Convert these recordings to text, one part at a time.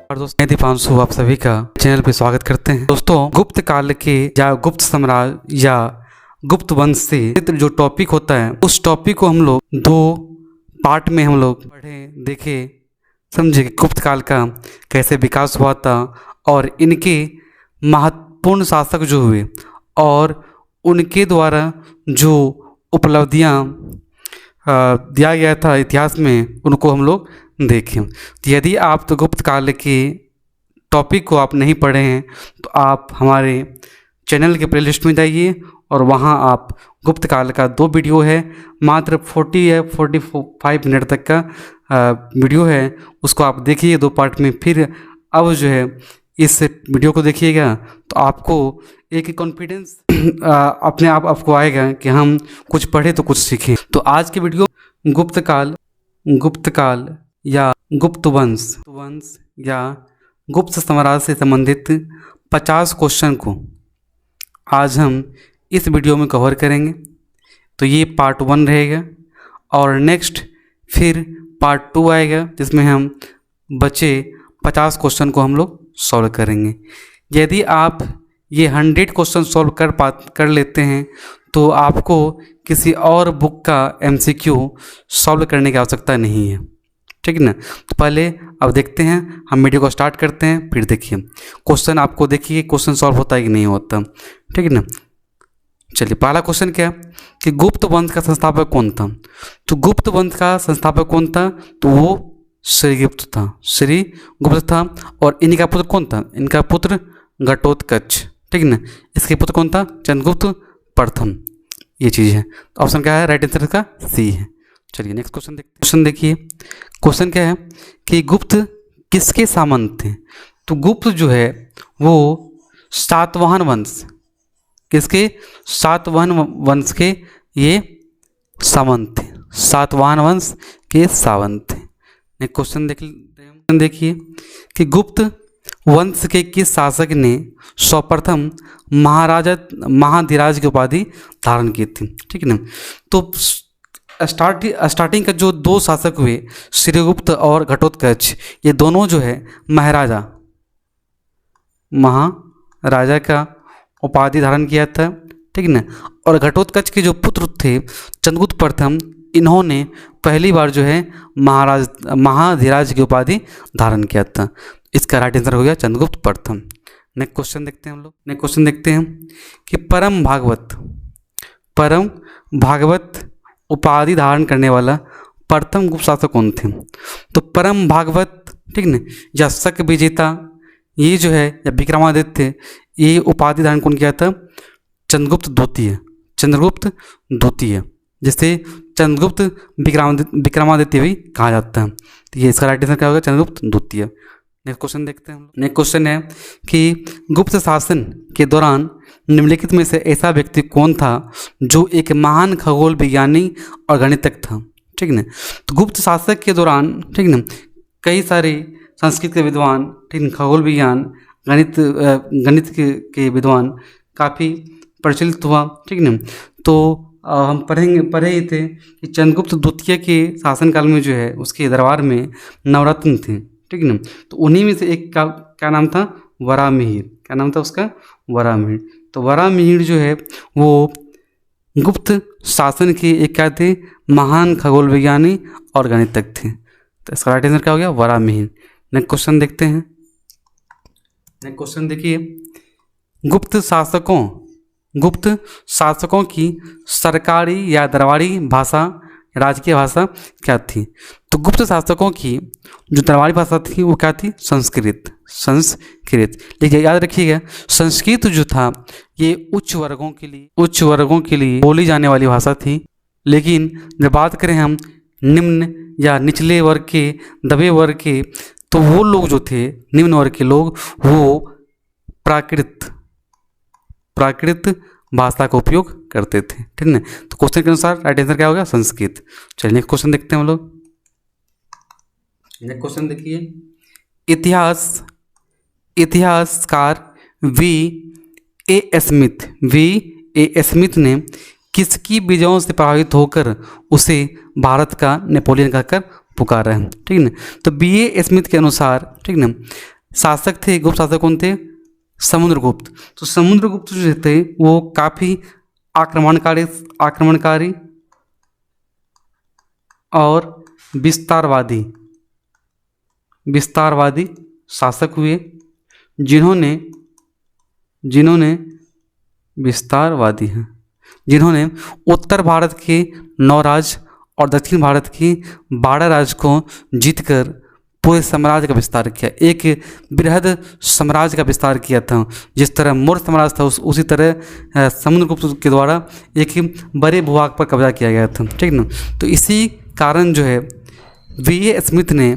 और दोस्तों मैं दीपांशु आप सभी का चैनल पे स्वागत करते हैं। दोस्तों गुप्त काल के या गुप्त साम्राज्य या गुप्त वंश से जो टॉपिक होता है उस टॉपिक को हम लोग दो पार्ट में हम लोग पढ़े देखे समझे कि गुप्त काल का कैसे विकास हुआ था और इनके महत्वपूर्ण शासक जो हुए और उनके द्वारा जो उपलब्धियां दिया गया था इतिहास में उनको हम लोग देखें। तो यदि आप तो गुप्त काल के टॉपिक को आप नहीं पढ़े हैं तो आप हमारे चैनल के प्लेलिस्ट में जाइए और वहां आप गुप्त काल का 2 वीडियो है, मात्र 40 या 45 मिनट तक का वीडियो है, उसको आप देखिए 2 पार्ट में। फिर अब जो है इस वीडियो को देखिएगा तो आपको एक कॉन्फिडेंस अपने आप आपको आएगा कि हम कुछ पढ़े तो कुछ सीखें। तो आज की वीडियो गुप्त काल या गुप्त वंश या गुप्त साम्राज्य से संबंधित 50 क्वेश्चन को आज हम इस वीडियो में कवर करेंगे। तो ये पार्ट 1 रहेगा और नेक्स्ट फिर पार्ट 2 आएगा जिसमें हम बचे 50 क्वेश्चन को हम लोग सॉल्व करेंगे। यदि आप ये 100 क्वेश्चन सॉल्व कर लेते हैं तो आपको किसी और बुक का MCQ सॉल्व करने की आवश्यकता नहीं है, ठीक है ना। तो पहले अब देखते हैं, हम वीडियो को स्टार्ट करते हैं, फिर देखिए क्वेश्चन, आपको देखिए क्वेश्चन सॉल्व होता है कि नहीं होता, ठीक है ना। चलिए पहला क्वेश्चन क्या कि गुप्त वंश का संस्थापक कौन था। तो गुप्त वंश का संस्थापक कौन था, तो वो श्रीगुप्त था, श्रीगुप्त था। और इनका पुत्र कौन था, इनका पुत्र घटोत्कच, ठीक है ना। इसके पुत्र कौन था, चंद्रगुप्त प्रथम। ये चीज़ है, तो ऑप्शन क्या है, राइट आंसर इसका सी है। चलिए नेक्स्ट क्वेश्चन देखते हैं। क्वेश्चन देखिए, क्वेश्चन क्या है कि गुप्त किसके सामंत थे। तो गुप्त जो है वो सातवाहन वंश, किसके, सातवाहन वंश के ये सामंत थे, सातवाहन वंश के सामंत थे। नेक्स्ट क्वेश्चन देखिए कि गुप्त वंश के किस शासक ने सर्वप्रथम महाधिराज की उपाधि धारण की थी, ठीक है ना। तो स्टार्टिंग का जो 2 शासक हुए श्रीगुप्त और घटोत्कच, ये दोनों जो है महाराजा का उपाधि धारण किया था, ठीक है ना। और घटोत्कच के जो पुत्र थे चंद्रगुप्त प्रथम, इन्होंने पहली बार जो है महाधिराज की उपाधि धारण किया था। इसका राइट आंसर हो गया चंद्रगुप्त प्रथम। नेक्स्ट क्वेश्चन देखते हैं हम लोग। नेक्स्ट क्वेश्चन देखते हैं कि परम भागवत उपाधि धारण करने वाला प्रथम गुप्त शासक कौन थे। तो परम भागवत, ठीक ना, या शक विजेता, ये जो है या विक्रमादित्य, ये उपाधि धारण कौन किया था, चंद्रगुप्त द्वितीय, जिसे चंद्रगुप्त विक्रमादित्य भी कहा जाता है। तो ये इसका राइट आंसर क्या होगा, चंद्रगुप्त द्वितीय। नेक्स्ट क्वेश्चन देखते हैं। नेक्स्ट क्वेश्चन है कि गुप्त शासन के दौरान निम्नलिखित में से ऐसा व्यक्ति कौन था जो एक महान खगोल विज्ञानी और गणितज्ञ था, ठीक ना। तो गुप्त शासक के दौरान, ठीक ना, कई सारे संस्कृत के विद्वान, ठीक, खगोल विज्ञान, गणित के विद्वान काफ़ी प्रचलित हुआ, ठीक ना। तो हम पढ़े ही थे कि चंद्रगुप्त द्वितीय के शासनकाल में जो है उसके दरबार में नवरत्न थे, ठीक ना। तो उन्हीं में से एक का क्या नाम था, वराहमिहिर। क्या नाम था उसका, वराहमिहिर। तो वराहमिहिर जो है वो गुप्त शासन के एक क्या थे, महान खगोल विज्ञानी और गणितज्ञ थे। तो इसका राइट आंसर क्या हो गया, वराहमिहिर। नेक्स्ट क्वेश्चन देखते हैं। नेक्स्ट क्वेश्चन देखिए, गुप्त शासकों की सरकारी या दरबारी भाषा, राजकीय भाषा क्या थी। तो गुप्त शासकों की जो दरबारी भाषा थी वो क्या थी, संस्कृत। लेकिन याद रखिएगा संस्कृत जो था ये उच्च वर्गों के लिए बोली जाने वाली भाषा थी। लेकिन जब बात करें हम निम्न या निचले वर्ग के, दबे वर्ग के, तो वो लोग जो थे निम्न वर्ग के लोग, वो प्राकृत भाषा का उपयोग करते थे, ठीक है। तो क्वेश्चन के अनुसार राइट आंसर क्या होगा, संस्कृत। चलिए नेक्स्ट क्वेश्चन देखते हैं हम लोग। नेक्स्ट क्वेश्चन देखिए, इतिहासकार V.A. स्मिथ ने किसकी विजयों से प्रभावित होकर उसे भारत का नेपोलियन कहकर पुकारा है, ठीक है ना। तो B.A. स्मिथ के अनुसार, ठीक ना, शासक थे, गुप्त शासक कौन थे? समुद्रगुप्त। तो समुद्रगुप्त जो थे वो काफ़ी आक्रमणकारी और विस्तारवादी शासक हुए, जिन्होंने विस्तारवादी हैं, जिन्होंने उत्तर भारत के 9 राज्य और दक्षिण भारत के 12 राज्य को जीतकर पूरे साम्राज्य का विस्तार किया, एक बृहद साम्राज्य का विस्तार किया था। जिस तरह मौर्य साम्राज्य था उसी तरह समुद्रगुप्त के द्वारा एक बड़े भूभाग पर कब्जा किया गया था, ठीक ना। तो इसी कारण जो है वी.ए. स्मिथ ने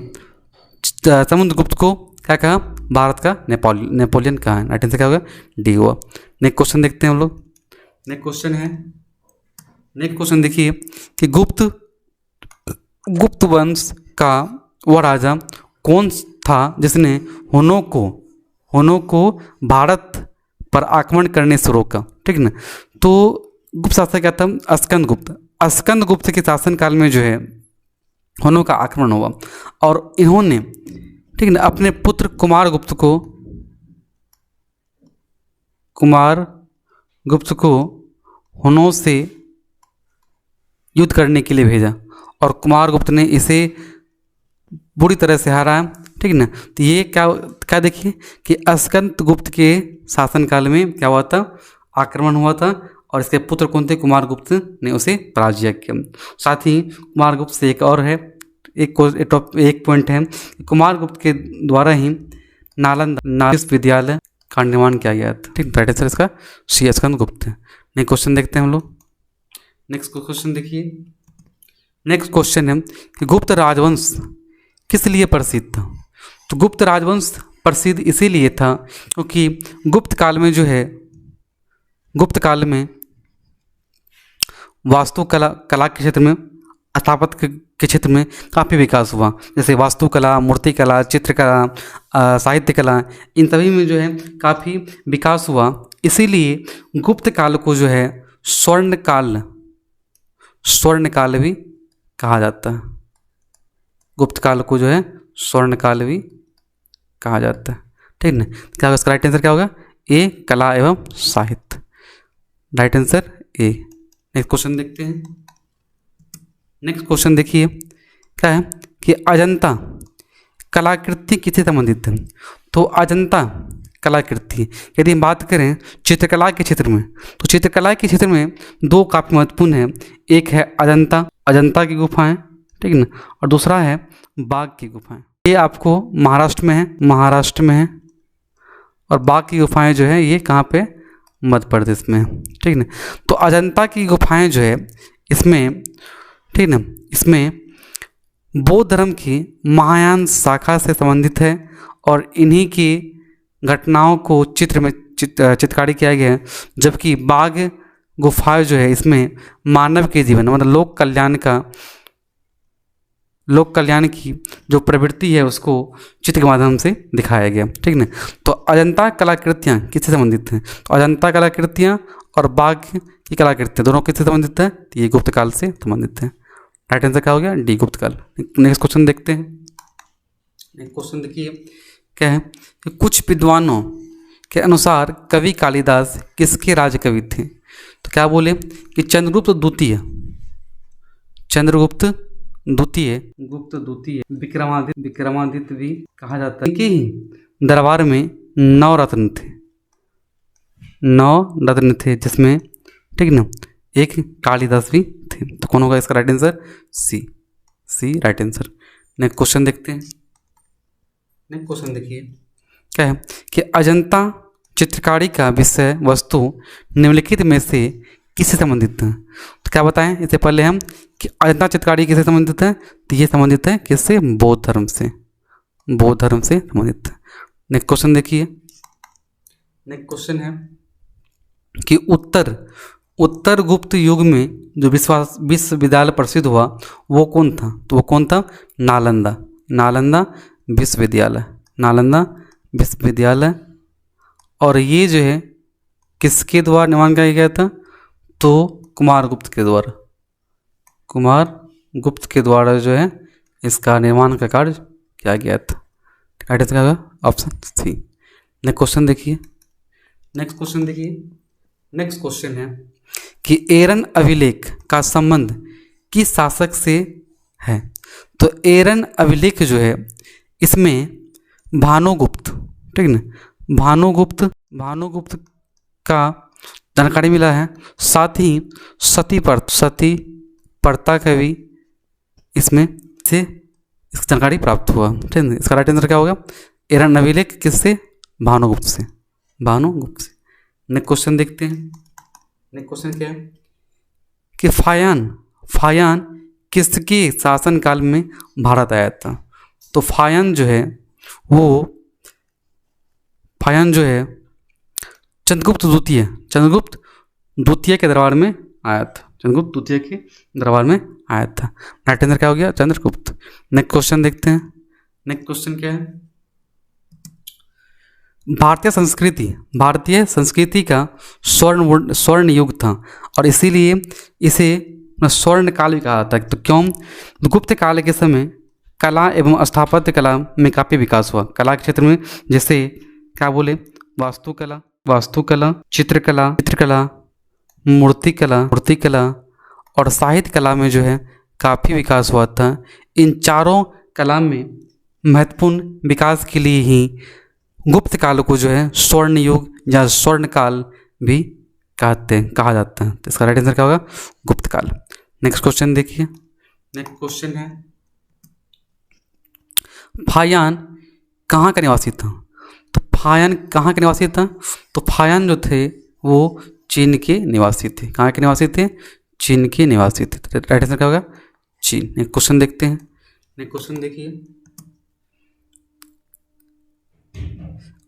समुद्रगुप्त को क्या कहा? भारत का नेपोलियन कहा है। राइट आंसर क्या होगा? डी हुआ। नेक्स्ट क्वेश्चन देखते हैं हम लोग। नेक्स्ट क्वेश्चन देखिए कि गुप्त वंश का वह राजा कौन था जिसने हुनों को भारत पर आक्रमण करने से रोका, ठीक ना। तो गुप्त शासक क्या था? स्कंद गुप्त के शासनकाल में जो है हुनों का आक्रमण हुआ और इन्होंने, ठीक ना, अपने पुत्र कुमार गुप्त को हुनों से युद्ध करने के लिए भेजा और कुमार गुप्त ने इसे बुरी तरह से हारा, ठीक ना। तो ये क्या देखिए कि स्कंद गुप्त के शासनकाल में क्या हुआ था? आक्रमण हुआ था और इसके पुत्र कौन थे? कुमार गुप्त ने उसे पराजय किया। साथ ही कुमार गुप्त से एक और है, एक पॉइंट है, कुमार गुप्त के द्वारा ही नालंदा विश्वविद्यालय का निर्माण किया गया था, ठीक। राइट आंसर इसका सी, स्कंद गुप्त है। नेक्स्ट क्वेश्चन देखते हैं हम लोग। नेक्स्ट क्वेश्चन देखिए। नेक्स्ट क्वेश्चन है कि गुप्त राजवंश किस लिए प्रसिद्ध था? तो गुप्त राजवंश प्रसिद्ध इसीलिए था क्योंकि गुप्त काल में वास्तुकला के क्षेत्र में, स्थापत्य के क्षेत्र में काफ़ी विकास हुआ। जैसे वास्तुकला, मूर्तिकला, चित्रकला, साहित्य कला, इन सभी में जो है काफ़ी विकास हुआ। इसीलिए गुप्त काल को जो है स्वर्ण काल भी कहा जाता है। गुप्त काल को जो है स्वर्ण काल भी कहा जाता है, ठीक ना। क्या होगा इसका राइट आंसर? क्या होगा? ए, कला एवं साहित्य। Right answer A. Next question देखते हैं। नेक्स्ट क्वेश्चन देखिए क्या है कि अजंता कलाकृति किससे संबंधित है? तो अजंता कलाकृति, यदि हम बात करें चित्रकला के क्षेत्र में, तो चित्रकला के क्षेत्र में 2 काफ़ी महत्वपूर्ण है। एक है अजंता की गुफाएं, ठीक ना, और दूसरा है बाघ की गुफाएं। ये आपको महाराष्ट्र में है और बाघ की गुफाएं जो है ये कहाँ पे? मध्य प्रदेश में, ठीक ना। तो अजंता की गुफाएं जो है इसमें, ठीक ना, इसमें बौद्ध धर्म की महायान शाखा से संबंधित है और इन्हीं की घटनाओं को चित्र में चित्रकारी किया गया है। जबकि बाघ गुफाएं जो है इसमें मानव के जीवन, मतलब लोक कल्याण की जो प्रवृत्ति है उसको चित्र के माध्यम से दिखाया गया, ठीक ना। तो अजंता कलाकृतियाँ किससे संबंधित हैं? तो अजंता कलाकृतियाँ और बाघ की कलाकृतियाँ दोनों किससे संबंधित है? तो ये गुप्त काल से संबंधित है। राइट आंसर क्या हो गया? डी, गुप्त काल। नेक्स्ट क्वेश्चन देखते हैं। नेक्स्ट क्वेश्चन देखिए क्या है कि कुछ विद्वानों के अनुसार कवि कालिदास किसके राज कवि थे? तो क्या बोले कि चंद्रगुप्त द्वितीय विक्रमादित्य भी कहा जाता है। इनके ही दरबार में 9 रत्न थे जिसमें, ठीक ना, एक कालिदास भी थे। तो कौन होगा इसका राइट आंसर? सी, राइट आंसर। नेक्स्ट क्वेश्चन देखते हैं। नेक्स्ट क्वेश्चन देखिए क्या है कि अजंता चित्रकारी का विषय वस्तु निम्नलिखित में से किससे संबंधित है? तो क्या बताएं इससे पहले हम कि अजंता चित्रकारी किससे संबंधित है? तो ये संबंधित है किससे? बौद्ध धर्म से संबंधित है। नेक्स्ट क्वेश्चन देखिए। नेक्स्ट क्वेश्चन है कि उत्तर गुप्त युग में जो विश्वविद्यालय प्रसिद्ध हुआ वो कौन था? तो वो कौन था? नालंदा विश्वविद्यालय। और ये जो है किसके द्वारा निर्माण किया गया था? तो कुमार गुप्त के द्वारा जो है इसका निर्माण का कार्य किया गया था। राइट आंसर क्या होगा? Option C. नेक्स्ट क्वेश्चन देखिए, नेक्स्ट क्वेश्चन देखिए, नेक्स्ट क्वेश्चन है कि एरन अभिलेख का संबंध किस शासक से है? तो एरन अभिलेख जो है इसमें भानुगुप्त, ठीक ना, भानुगुप्त का जानकारी मिला है, साथ ही सती पर्ता का भी इसमें से इसकी जानकारी प्राप्त हुआ, ठीक है। इसका राइट आंसर क्या होगा? एरन अभिलेख किससे? भानुगुप्त से, भानुगुप्त से। नेक्स्ट क्वेश्चन देखते हैं, नेक्स्ट क्वेश्चन क्या है कि फायान किसके शासनकाल में भारत आया था? तो फायान जो है चंद्रगुप्त द्वितीय के दरबार में आया था, चंद्रगुप्त द्वितीय के दरबार में आया था। राइट आंसर क्या हो गया? चंद्रगुप्त। नेक्स्ट क्वेश्चन देखते हैं, नेक्स्ट क्वेश्चन क्या है? भारतीय संस्कृति का स्वर्ण युग था और इसीलिए इसे स्वर्ण काल भी कहा जाता है। तो क्यों? गुप्त काल के समय कला एवं स्थापत्य कला में काफ़ी विकास हुआ। कला के क्षेत्र में जैसे क्या बोले, वास्तुकला, चित्रकला, मूर्तिकला और साहित्य कला में जो है काफ़ी विकास हुआ था। इन चारों कला में महत्वपूर्ण विकास के लिए ही गुप्त काल को जो है स्वर्ण युग या स्वर्ण काल भी कहा जाता है। तो इसका राइट आंसर क्या होगा? गुप्त काल। नेक्स्ट क्वेश्चन देखिए, नेक्स्ट क्वेश्चन है फायान कहाँ का निवासी था? तो फायान कहाँ के निवासी था? तो फायान जो थे वो चीन के निवासी थे। कहाँ के निवासी थे? चीन के निवासी थे। तो राइट आंसर क्या होगा? चीन। नेक्स्ट क्वेश्चन देखते हैं, नेक्स्ट क्वेश्चन देखिए,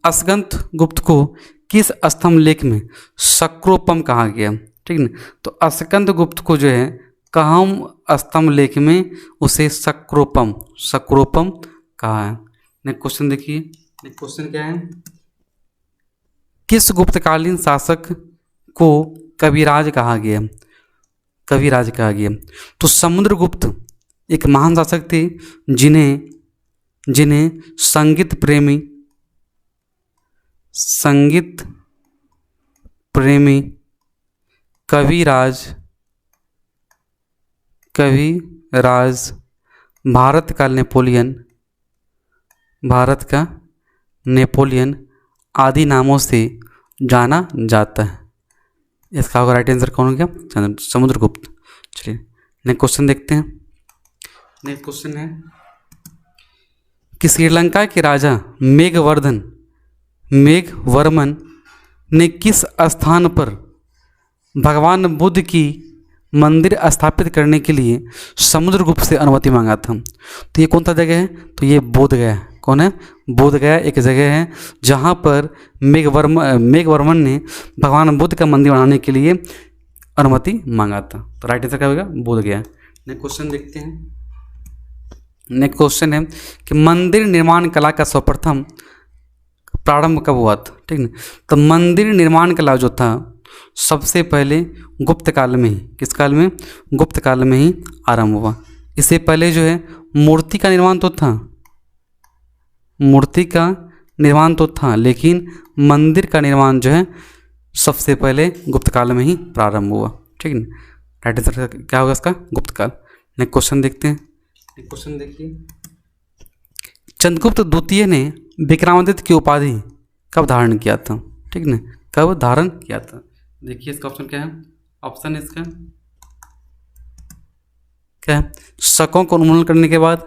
अस्कंद गुप्त को किस स्तंभ लेख में शक्रोपम कहा गया? ठीक है, तो अस्कंद गुप्त को जो है कहम स्तंभ लेख में उसे शक्रोपम कहा है। नेक्स्ट क्वेश्चन देखिए, नेक्स्ट क्वेश्चन क्या है? किस गुप्तकालीन शासक को कविराज कहा गया? तो समुद्रगुप्त एक महान शासक थे जिन्हें संगीत प्रेमी कविराज भारत का नेपोलियन आदि नामों से जाना जाता है। इसका होगा राइट आंसर कौन हो गया? समुद्रगुप्त। चलिए नेक्स्ट क्वेश्चन देखते हैं, नेक्स्ट क्वेश्चन है कि श्रीलंका के राजा मेघवर्मन ने किस स्थान पर भगवान बुद्ध की मंदिर स्थापित करने के लिए समुद्रगुप्त से अनुमति मांगा था? तो ये कौन सा जगह है? तो ये बोधगया। कौन है? बोधगया एक जगह है जहाँ पर मेघवर्मन ने भगवान बुद्ध का मंदिर बनाने के लिए अनुमति मांगा था। तो राइट आंसर क्या होगा? बोधगया। नेक्स्ट क्वेश्चन देखते हैं, नेक्स्ट क्वेश्चन है कि मंदिर निर्माण कला का सर्वप्रथम प्रारंभ कब हुआ था? ठीक है, तो मंदिर निर्माण कला जो था सबसे पहले गुप्त काल में ही, किस काल में? गुप्त काल में ही आरंभ हुआ। इससे पहले जो है मूर्ति का निर्माण तो था, लेकिन मंदिर का निर्माण जो है सबसे पहले गुप्त काल में ही प्रारंभ हुआ। ठीक है, राइट आंसर क्या होगा इसका? गुप्त काल। नेक्स्ट क्वेश्चन देखते हैं, नेक्स्ट क्वेश्चन देखिए, चंद्रगुप्त द्वितीय ने विक्रमादित्य की उपाधि कब धारण किया था? ठीक है, कब धारण किया था? देखिए इसका ऑप्शन क्या है? ऑप्शन इसका क्या है? शकों को उन्मूलन करने के बाद,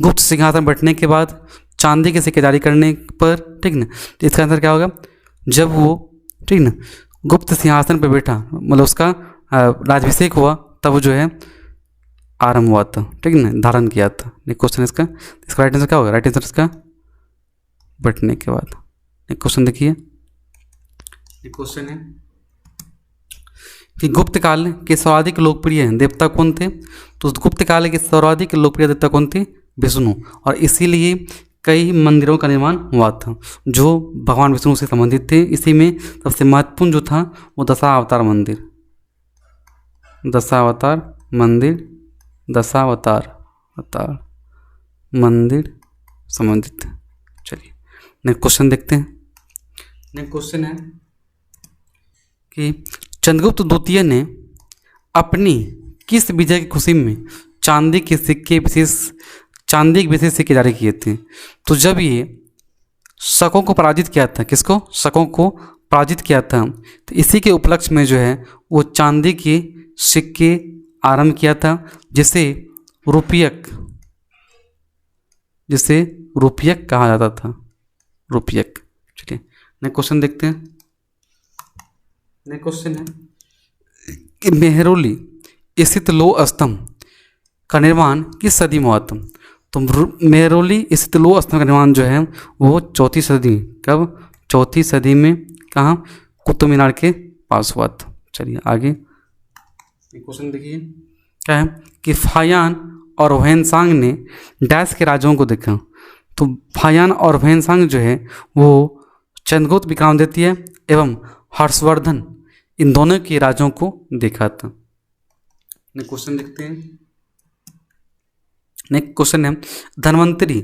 गुप्त सिंहासन बैठने के बाद, चांदी के सिक्के जारी करने पर। ठीक ना, तो इसका आंसर क्या होगा? जब वो, ठीक ना, गुप्त सिंहासन पर बैठा, मतलब उसका राज्याभिषेक हुआ, तब जो है आरंभ हुआ था। ठीक ना, धारण किया था। नेक्स्ट क्वेश्चन इसका राइट आंसर क्या होगा? राइट आंसर इसका बैठने के बाद। नेक्स्ट क्वेश्चन देखिए, नेक्स्ट क्वेश्चन है कि गुप्त काल के सर्वाधिक लोकप्रिय देवता कौन थे? तो गुप्त काल के सर्वाधिक लोकप्रिय देवता कौन थे? विष्णु। और इसीलिए कई मंदिरों का निर्माण हुआ था जो भगवान विष्णु से संबंधित थे। इसी में सबसे महत्वपूर्ण जो था वो दशावतार मंदिर संबंधित। नेक्स्ट क्वेश्चन देखते हैं। नेक्स्ट क्वेश्चन है कि चंद्रगुप्त द्वितीय ने अपनी किस विजय की खुशी में चांदी के विशेष सिक्के जारी किए थे? तो जब ये शकों को पराजित किया था, किसको? शकों को पराजित किया था, तो इसी के उपलक्ष्य में जो है वो चांदी के सिक्के आरंभ किया था, जिसे रुपयक कहा जाता था। रुपयक। चलिए नेक्स्ट क्वेश्चन देखते हैं। नेक्स्ट क्वेश्चन है कि मेहरौली स्थित लौह स्तंभ का निर्माण किस सदी में हुआ था? तो मेहरौली स्थित लौह स्तंभ का निर्माण जो है वो 4वीं सदी, कब? 4वीं सदी में। कहाँ? कुतुब मीनार के पास हुआ था। चलिए आगे क्वेश्चन देखिए, क्या है कि फाहियान और ह्वेनसांग ने डैश के राजाओं को देखा। तो फाहियान और ह्वेनसांग जो है वो चंद्रगुप्त विक्रमादित्य एवं हर्षवर्धन इन दोनों के राजाओं को देखा था। नेक्स्ट क्वेश्चन देखते हैं। नेक्स्ट क्वेश्चन है धन्वंतरी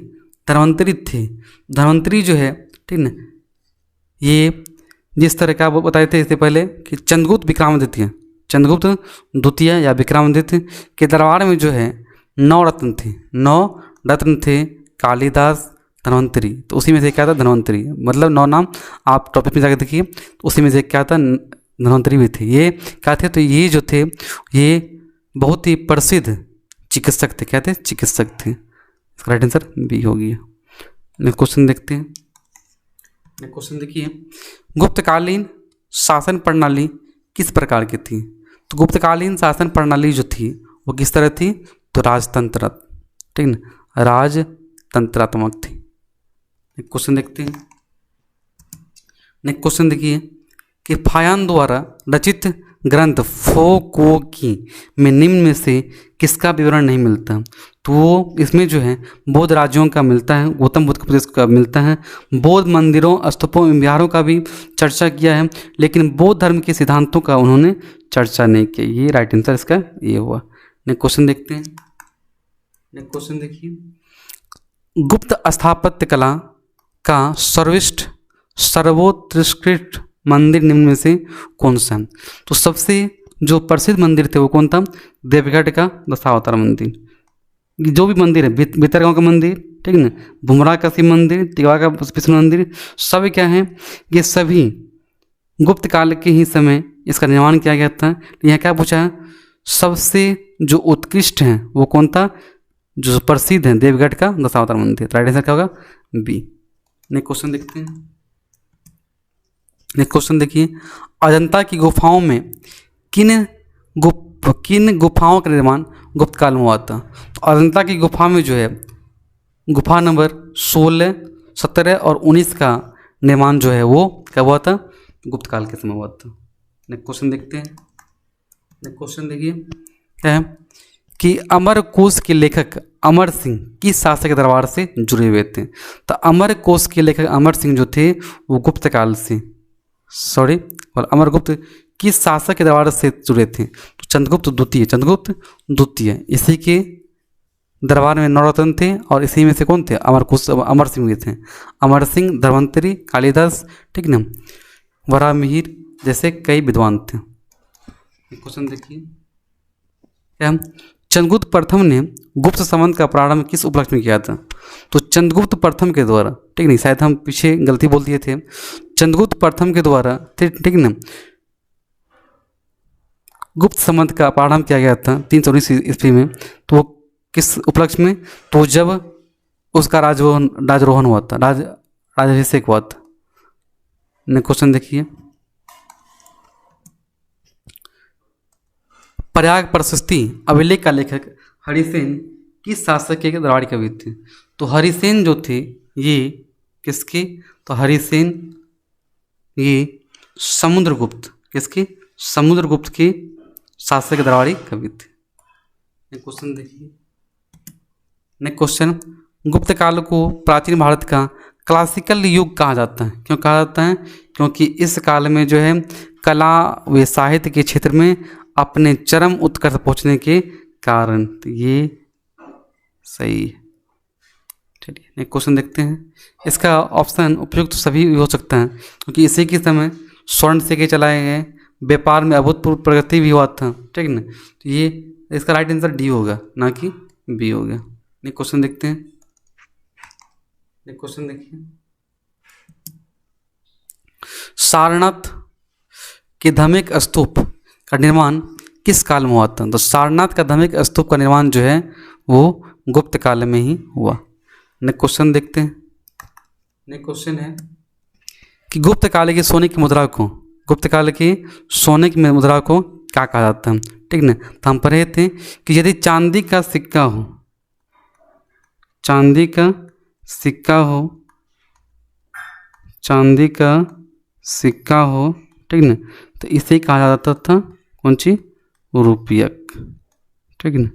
थे। धन्वंतरी जो है, ठीक ना, ये जिस तरह का वो बताए थे इससे पहले कि चंद्रगुप्त द्वितीय या विक्रमादित्य के दरबार में जो है 9 रत्न थे, कालिदास, धन्वंतरी। तो उसी में से क्या था? धन्वंतरी। मतलब 9 नाम आप टॉपिक में जाकर देखिए, तो उसी में से क्या था? धन्वंतरी भी थे। ये क्या थे? तो ये जो थे ये बहुत ही प्रसिद्ध चिकित्सक थे। क्या थे? चिकित्सक थे। इसका राइट आंसर बी हो गया। नेक्स्ट क्वेश्चन देखते हैं। नेक्स्ट क्वेश्चन देखिए, गुप्तकालीन शासन प्रणाली किस प्रकार की थी? तो गुप्तकालीन शासन प्रणाली जो थी वो किस तरह थी? तो राजतंत्र, ठीक ना, राजतंत्रात्मक थी। नेक्स्ट क्वेश्चन देखते हैं। नेक्स्ट क्वेश्चन देखिए कि फाहियान द्वारा रचित ग्रंथ फो को की में निम्न में से किसका विवरण नहीं मिलता? तो वो इसमें जो है बौद्ध राज्यों का मिलता है, गौतम बुद्ध के उपदेश का मिलता है, बौद्ध मंदिरों, स्तूपों एवं विहारों का भी चर्चा किया है, लेकिन बौद्ध धर्म के सिद्धांतों का उन्होंने चर्चा नहीं किया। ये राइट आंसर इसका ये हुआ। नेक्स्ट क्वेश्चन देखते हैं। नेक्स्ट क्वेश्चन देखिए, गुप्त स्थापत्य कला का सर्वोत्कृष्ट मंदिर निम्न में से कौन सा है? तो सबसे जो प्रसिद्ध मंदिर थे वो कौन था? देवगढ़ का दशावतार मंदिर। जो भी मंदिर है, भीतरगांव का मंदिर, ठीक ना, भुमरा का शिव मंदिर, तिगवा का विष्णु मंदिर, सब क्या है? ये सभी गुप्त काल के ही समय इसका निर्माण किया गया था। यहाँ क्या पूछा है? सबसे जो उत्कृष्ट हैं वो कौन था? जो प्रसिद्ध है देवगढ़ का दशावतार मंदिर। राइट आंसर क्या होगा? बी। नेक्स्ट क्वेश्चन देखते हैं। नेक्स्ट क्वेश्चन देखिए, अजंता की गुफाओं में किन गुफाओं का निर्माण गुप्त काल में हुआ था? तो अजंता की गुफा में जो है गुफा नंबर 16, 17 और 19 का निर्माण जो है वो क्या हुआ था? गुप्त काल के समय हुआ था। नेक्स्ट क्वेश्चन देखते हैं। नेक्स्ट क्वेश्चन देखिए, क्या है कि अमरकोश के लेखक अमर सिंह किस शासक के दरबार से जुड़े हुए थे? तो अमरकोश के लेखक अमर सिंह जो थे वो गुप्त काल से और अमरगुप्त किस शासक के दरबार से जुड़े थे? तो चंद्रगुप्त द्वितीय। इसी के दरबार में 9 रत्न थे और इसी में से कौन थे? अमर सिंह भी थे। अमर सिंह, धन्वंतरी, कालिदास, ठीक ना, वराहमिहिर जैसे कई विद्वान थे। क्वेश्चन देखिए, क्या चंद्रगुप्त प्रथम ने गुप्त संबंध का प्रारंभ किस उपलक्ष्य में किया था? तो चंद्रगुप्त प्रथम के द्वारा, ठीक नहीं, शायद हम पीछे गलती बोल दिए थे। चंद्रगुप्त प्रथम के द्वारा, ठीक ना, गुप्त संबंध का प्रारंभ किया गया था 319 ईस्वी में। तो वो किस उपलक्ष्य में? तो जब उसका राजरोहण हुआ था, राजाभिषेक हुआ था। ने क्वेश्चन देखिए, प्रयाग प्रशस्ति अभिलेख का लेखक हरिसेन किस शासक के दरबारी कवि थे? तो हरिसेन जो थे ये किसके? तो हरिसेन ये समुद्रगुप्त, किसके? समुद्रगुप्त के शासक के दरबारी कवि थे। क्वेश्चन देखिए। नेक्स्ट क्वेश्चन, गुप्त काल को प्राचीन भारत का क्लासिकल युग कहा जाता है। क्यों कहा जाता है? क्योंकि इस काल में जो है कला व साहित्य के क्षेत्र में अपने चरम उत्कर्ष पहुंचने के कारण। तो ये सही है। चलिए एक क्वेश्चन देखते हैं। इसका ऑप्शन उपयुक्त तो सभी हो सकता है, क्योंकि इसी के समय स्वर्ण सिक्के चलाए गए, व्यापार में अभूतपूर्व प्रगति भी हुआ था, ठीक है ना। तो ये इसका राइट आंसर डी होगा, ना कि बी हो गया। एक क्वेश्चन देखते हैं। एक क्वेश्चन देखिए, सारनाथ के धमिक स्तूप का निर्माण किस काल में हुआ था? तो सारनाथ का धमिक स्तूप का निर्माण जो है वो गुप्त काल में ही हुआ। नेक्स्ट क्वेश्चन देखते हैं। नेक्स्ट क्वेश्चन है कि गुप्त काल की सोने की मुद्रा को, गुप्त काल की सोने की मुद्रा को क्या कहा जाता है, ठीक ना। तो हम पढ़े थे कि यदि चांदी का सिक्का हो, चांदी का सिक्का हो, चांदी का सिक्का हो, ठीक ना, तो इसे कहा जाता था कौन सी, रुपयक, ठीक ना,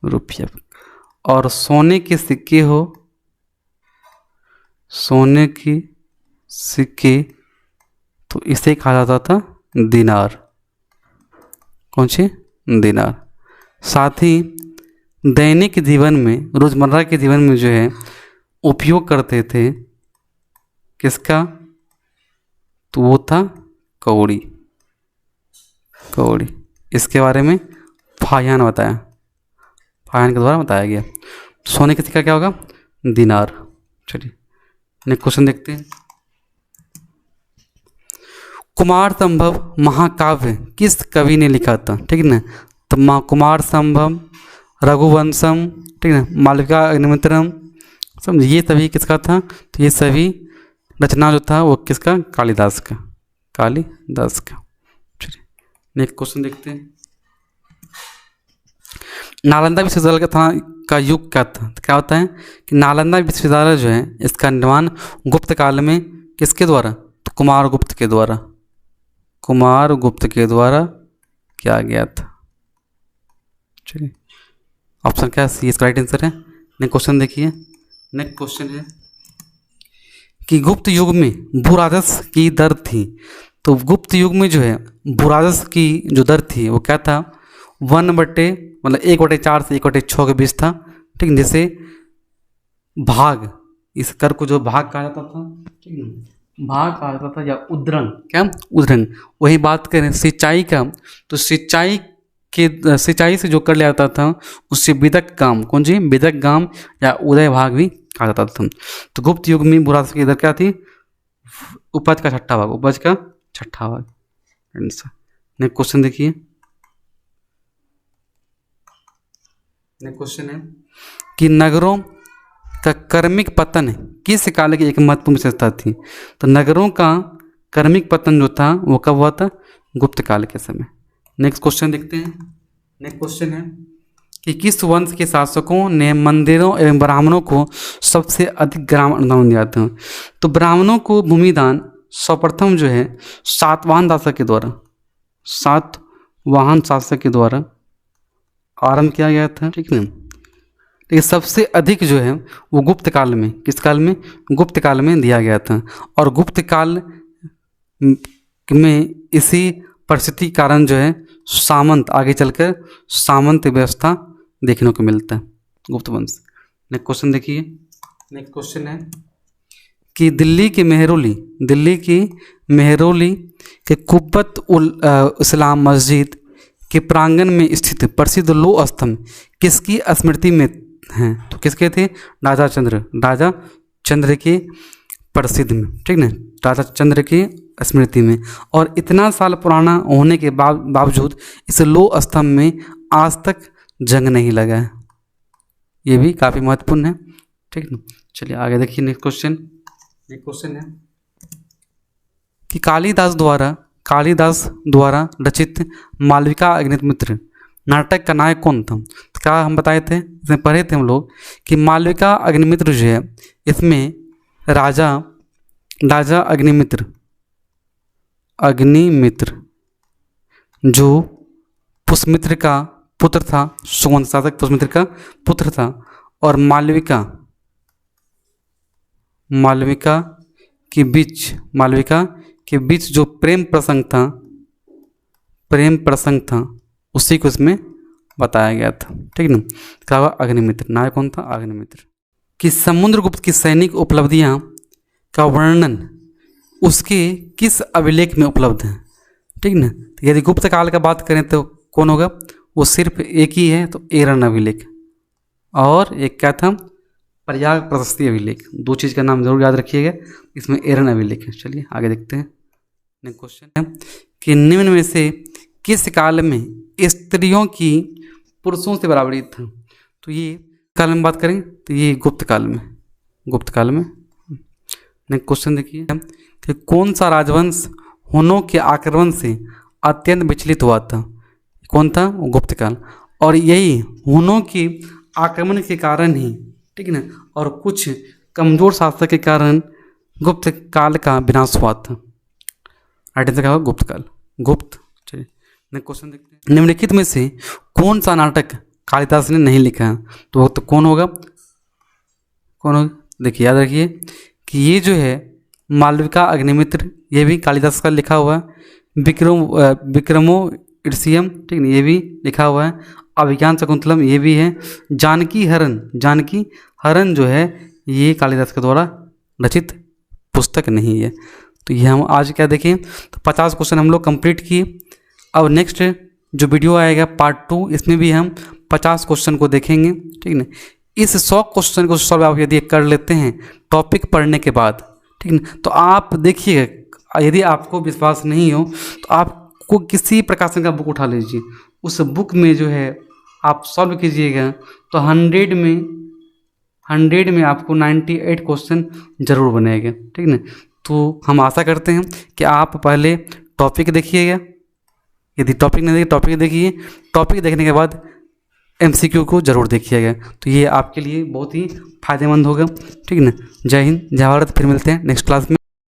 रुपयक। और सोने के सिक्के हो, सोने की सिक्के, तो इसे कहा जाता था दिनार, कौन सी, दिनार। साथ ही दैनिक जीवन में, रोजमर्रा के जीवन में जो है उपयोग करते थे किसका, तो वो था कौड़ी, कौड़ी। इसके बारे में फाहियान बताया, फाहियान के द्वारा बताया गया। सोने का सिक्का क्या होगा, दिनार। चलिए नेक्स्ट क्वेश्चन देखते हैं। कुमार संभव महाकाव्य किस कवि ने लिखा था, ठीक है ना। तो कुमार संभव, रघुवंशम, ठीक है, मालविका अग्निमित्रम, समझ, ये सभी किसका था, तो ये सभी रचना जो था वो किसका, कालिदास का, कालिदास का। चलिए नेक्स्ट क्वेश्चन देखते हैं। नालंदा विश्वविद्यालय का युग क्या था? तो क्या होता है कि नालंदा विश्वविद्यालय जो है इसका निर्माण गुप्त काल में किसके द्वारा, तो कुमार गुप्त के द्वारा, कुमार गुप्त के द्वारा किया गया था। चलिए ऑप्शन क्या है, इसका राइट आंसर है। नेक्स्ट क्वेश्चन देखिए। नेक्स्ट क्वेश्चन है कि गुप्त युग में भूराजस्व की दर थी। तो गुप्त युग में जो है भूराजस्व की जो दर थी वो क्या था, 1/4 से 1/6 के बीच था, ठीक है। जैसे भाग, इस कर को जो भाग कहा जाता था, ठीक है, भाग कहा जाता था, या उद्रण, क्या, उद्रण। वही बात करें सिंचाई का, तो सिंचाई से जो कर लिया जाता था उससे विदक काम, कौन सी, विदक काम या उदय भाग भी कहा जाता था। तो गुप्त युग में भूराजस्व की दर क्या थी, उपज का छठा भाग, उपज का छठा भाग। नेक्स्ट क्वेश्चन देखिए। नेक्स्ट क्वेश्चन है कि नगरों का क्रमिक पतन किस काल की एक महत्वपूर्ण विशेषता थी? तो नगरों का क्रमिक पतन जो था वो कब हुआ था, गुप्त काल के समय। नेक्स्ट क्वेश्चन देखते हैं। नेक्स्ट क्वेश्चन है कि किस वंश के शासकों ने मंदिरों एवं ब्राह्मणों को सबसे अधिक ग्राम अनुदान दिया था? तो ब्राह्मणों को भूमिदान सर्वप्रथम जो है सातवाहन शासक के द्वारा, सातवाहन शासक के द्वारा आरंभ किया गया था, ठीक है। लेकिन सबसे अधिक जो है वो गुप्त काल में, किस काल में, गुप्त काल में दिया गया था। और गुप्त काल में इसी परिस्थिति कारण जो है सामंत, आगे चलकर सामंत व्यवस्था देखने को मिलता है, गुप्त वंश। नेक्स्ट क्वेश्चन देखिए। नेक्स्ट क्वेश्चन है कि दिल्ली की मेहरौली के कुब्बत उल इस्लाम मस्जिद के प्रांगण में स्थित प्रसिद्ध लोह स्तंभ किसकी स्मृति में हैं? तो किसके थे, राजा चंद्र के प्रसिद्ध में, ठीक ना, राजा चंद्र की स्मृति में। और इतना साल पुराना होने के बावजूद इस लोह स्तंभ में आज तक जंग नहीं लगा है। ये भी काफ़ी महत्वपूर्ण है, ठीक ना। चलिए आगे देखिए। नेक्स्ट क्वेश्चन है कि कालिदास द्वारा रचित मालविका अग्निमित्र नाटक का नायक कौन था? तो क्या हम बताए थे, इसमें पढ़े थे हम लोग कि मालविका अग्निमित्र जो है इसमें राजा अग्निमित्र जो पुष्यमित्र का पुत्र था, सुगंध शासक पुष्यमित्र का पुत्र था। और मालविका के बीच जो प्रेम प्रसंग था उसी को इसमें बताया गया था, ठीक ना। क्या हुआ, अग्निमित्र, नायक कौन था, अग्निमित्र। कि समुद्रगुप्त की सैनिक उपलब्धियां का वर्णन उसके किस अभिलेख में उपलब्ध है। ठीक ना। तो यदि गुप्त काल का बात करें तो कौन होगा, वो सिर्फ एक ही है, तो एरन अभिलेख, और एक क्या था, प्रयाग प्रशस्ति अभिलेख। दो चीज़ का नाम जरूर याद रखिएगा, इसमें एरन अभिलेख है। चलिए आगे देखते हैं। नेक्स्ट क्वेश्चन है कि निम्न में से किस काल में स्त्रियों की पुरुषों से बराबरी था। तो ये काल में बात करें तो ये गुप्त काल में, गुप्त काल में। नेक्स्ट क्वेश्चन देखिए कि कौन सा राजवंश हुनों के आक्रमण से अत्यंत विचलित हुआ था। कौन था, वो गुप्त काल। और यही हुनों के आक्रमण के कारण ही, ठीक ना, और कुछ कमजोर शासक के कारण गुप्त काल का विनाश हुआ था। राइट आंसर क्या होगा, गुप्त काल, गुप्त। चलिए नेक्स्ट क्वेश्चन देखते हैं। निम्नलिखित में से कौन सा नाटक कालिदास ने नहीं लिखा। तो कौन होगा, कौन होगा, देखिए याद रखिए कि ये जो है मालविका अग्निमित्र, ये भी कालिदास का लिखा हुआ है। विक्रमो इर्सियम, ठीक है, ये भी लिखा हुआ है। अभिज्ञान शकुंतलम ये भी है। जानकी हरण जो है ये कालिदास के द्वारा रचित पुस्तक नहीं है। तो ये हम आज क्या देखें, तो 50 क्वेश्चन हम लोग कंप्लीट किए। अब नेक्स्ट जो वीडियो आएगा पार्ट 2, इसमें भी हम 50 क्वेश्चन को देखेंगे। ठीक है, इस 100 क्वेश्चन को सॉल्व आप यदि कर लेते हैं टॉपिक पढ़ने के बाद, ठीक है, तो आप देखिएगा, यदि आपको विश्वास नहीं हो तो आपको किसी प्रकाशन का बुक उठा लीजिए, उस बुक में जो है आप सॉल्व कीजिएगा तो 100 में आपको 98 क्वेश्चन जरूर बनेगा। ठीक है, तो हम आशा करते हैं कि आप पहले टॉपिक देखिएगा, यदि टॉपिक नहीं देखे टॉपिक देखिए, टॉपिक देखने के बाद MCQ को जरूर देखिएगा, तो ये आपके लिए बहुत ही फायदेमंद होगा। ठीक है ना। जय हिंद, जय भारत। फिर मिलते हैं नेक्स्ट क्लास में।